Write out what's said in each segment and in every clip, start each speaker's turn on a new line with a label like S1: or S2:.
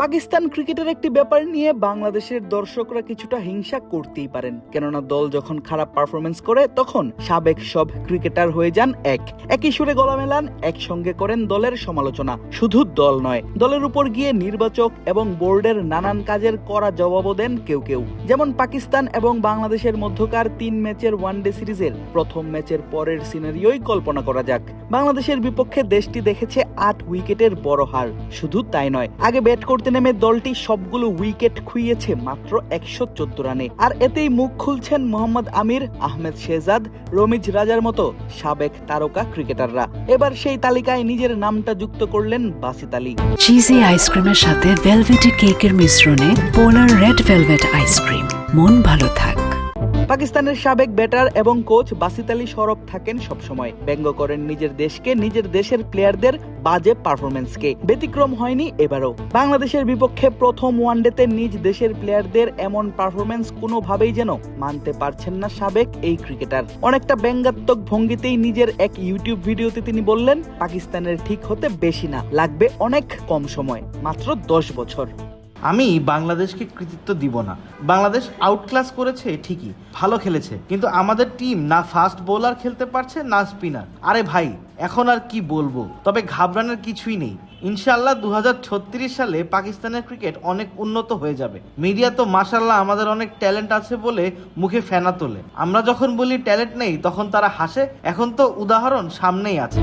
S1: পাকিস্তান ক্রিকেটের একটি ব্যাপার নিয়ে বাংলাদেশের দর্শকরা কিছুটা হিংসা করতেই পারেন, কেননা দল যখন খারাপ পারফরমেন্স করে তখন সাবেক সব ক্রিকেটার হয়ে যান একই সুরে গলা মেলান, একসঙ্গে করেন দলের সমালোচনা। শুধু দল নয়, দলের উপর গিয়ে নির্বাচক এবং বোর্ডের নানান কাজের কড়া জবাবও দেন কেউ। যেমন পাকিস্তান এবং বাংলাদেশের মধ্যকার 3 ম্যাচের ওয়ানডে সিরিজের প্রথম ম্যাচের পরের সিনারিওই কল্পনা করা যাক। বাংলাদেশের বিপক্ষে দেশটি দেখেছে 8 উইকেটের বড় হার। শুধু তাই নয়, আগে ব্যাট করতে নেমে দলটি সবগুলো উইকেট খুইয়েছে মাত্র 114 রানে। আর এতেই মুখ খুলছেন মোহাম্মদ আমির, আহমেদ শেহজাদ, রমিজ রাজার মতো সাবেক তারকা ক্রিকেটাররা। এবার সেই তালিকায় নিজের নামটা যুক্ত করলেন বাসিত আলী।
S2: চিজি আইসক্রিমের সাথে ভেলভেটি কেকের মিশ্রণে পোলার রেড ভেলভেট আইসক্রিম, মন ভালো থাক।
S1: পাকিস্তানের সাবেক ব্যাটার এবং কোচ বাসিত আলী সরব থাকেন সবসময়, ব্যঙ্গ করেন নিজের দেশকে, নিজের দেশের প্লেয়ারদের বাজে পারফরমেন্সকে। ব্যতিক্রম হয়নি এবারও। বাংলাদেশের বিপক্ষে প্রথম ওয়ানডেতে নিজ দেশের প্লেয়ারদের এমন পারফরমেন্স কোনোভাবেই যেন মানতে পারছেন না সাবেক এই ক্রিকেটার। অনেকটা ব্যঙ্গাত্মক ভঙ্গিতেই নিজের এক ইউটিউব ভিডিওতে তিনি বললেন, পাকিস্তানের ঠিক হতে বেশি না, লাগবে অনেক কম সময়, মাত্র 10 বছর।
S3: আমি বাংলাদেশকে কৃতিত্ব দিব না। বাংলাদেশ আউটক্লাস করেছে ঠিকই, ভালো খেলেছে, কিন্তু আমাদের টিম না ফাস্ট বোলার খেলতে পারছে না স্পিনার। আরে ভাই, এখন আর কি বলবো, তবে ঘাবড়ানোর কিছুই নেই। ইনশাআল্লাহ 2036 সালে পাকিস্তানের ক্রিকেট অনেক উন্নত হয়ে যাবে। মিডিয়া তো মাশাআল্লাহ আমাদের অনেক ট্যালেন্ট আছে বলে মুখে ফেনা তোলে। আমরা যখন বলি ট্যালেন্ট নেই তখন তারা হাসে। এখন তো উদাহরণ সামনেই আছে।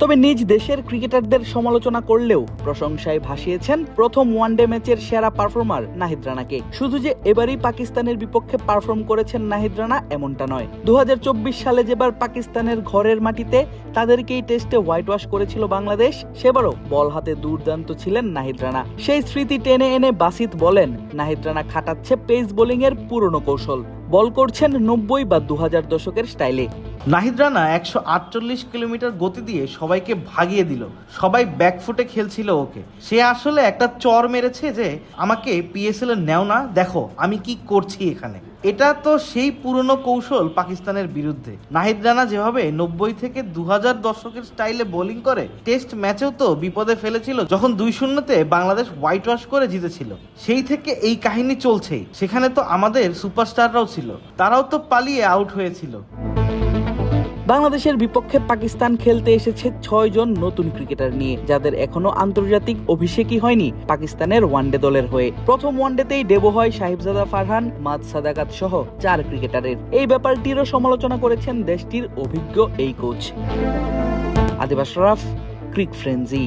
S1: তবে নিজ দেশের ক্রিকেটারদের সমালোচনা করলেও প্রশংসায় ভাসিয়েছেন প্রথম ওয়ানডে ম্যাচের সেরা পারফর্মার নাহিদ রানাকে। শুধু যে এবারই পাকিস্তানের বিপক্ষে পারফর্ম করেছেন নাহিদ রানা এমনটা নয়। 2024 সালে যেবার পাকিস্তানের ঘরের মাটিতে তাদেরকেই টেস্টে হোয়াইট ওয়াশ করেছিল বাংলাদেশ, সেবারও বল হাতে দুর্দান্ত ছিলেন নাহিদ রানা। সেই স্মৃতি টেনে এনে বাসিত বলেন, নাহিদ রানা খাটাচ্ছে পেস বোলিং এর পুরনো কৌশল, বল করছেন 90 বা 2000 দশকের স্টাইলে।
S3: নাহিদ রানা 148 কিলোমিটার গতি দিয়ে সবাইকে ভাগিয়ে দিল। সবাই ব্যাকফুটে খেলছিল ওকে। সে আসলে একটা চর মেরেছে যে, আমাকে পিএসএল এ নেও না, দেখো আমি কি করছি এখানে। এটা তো সেই পুরনো কৌশল পাকিস্তানের বিরুদ্ধে। নাহিদ রানা যেভাবে 90 থেকে 2000 দশকের স্টাইলে বোলিং করে, টেস্ট ম্যাচেও তো বিপদে ফেলেছিল যখন 2-0-তে বাংলাদেশ হোয়াইট ওয়াশ করে জিতেছিল। সেই থেকে এই কাহিনী চলছেই। সেখানে তো আমাদের সুপারস্টাররাও ছিল, তারাও তো পালিয়ে আউট হয়েছিল।
S1: বাংলাদেশের বিপক্ষে পাকিস্তান খেলতে এসেছে 6 জন নতুন ক্রিকেটার নিয়ে, যাদের এখনো আন্তর্জাতিক অভিষেকই হয়নি পাকিস্তানের ওয়ানডে দলের হয়ে। প্রথম ওয়ানডেতেই ডেবু হয় সাহিবজাদা ফারহান, মাদ সাদাকাত সহ 4 ক্রিকেটারের। এই ব্যাপারটিরও সমালোচনা করেছেন দেশটির অভিজ্ঞ এই কোচ। আদিব আশরাফ, ক্রিক ফ্রেন্জি।